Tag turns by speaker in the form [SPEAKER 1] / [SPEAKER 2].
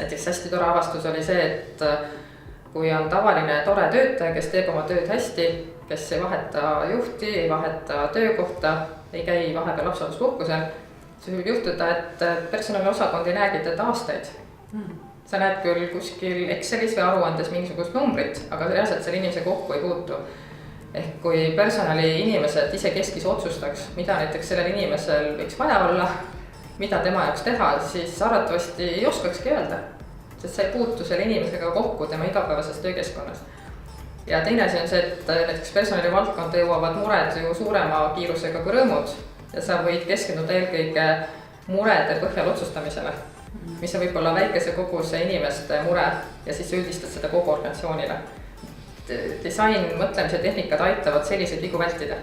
[SPEAKER 1] näiteks hästi tore avastus oli see, et kui on tavaline tore töötaja, kes teeb oma tööd hästi, kes ei vaheta juhti, ei vaheta töökohta, ei käi vahepeal lapsehoolduspuhkusel, siis võib juhtuda, et personaliosakond ei näegi teda aastaid. Sa näed küll kuskil Excelis või aruandes mingisugust numbrit, aga reaalselt selle inimese kokku ei puutu. Ehk kui personali inimesed ise keskis otsustaks, mida näiteks sellel inimesel võiks vaja olla, mida tema jaoks teha, siis arvatavasti ei oskakski öelda, sest sa ei puutu selle inimesega kokku tema igapäevases töökeskkonnas. Ja teine asi on see, et näiteks personali valdkonda jõuavad mured ju suurema kiirusega kui rõõmud ja sa võid keskenduda eelkõige murede põhjal otsustamisele, mis on võib-olla väikese koguse inimeste mure ja siis üldistad seda kogu organisatsioonile. Disain, mõtlemise tehnikad aitavad selliseid vigu vältida.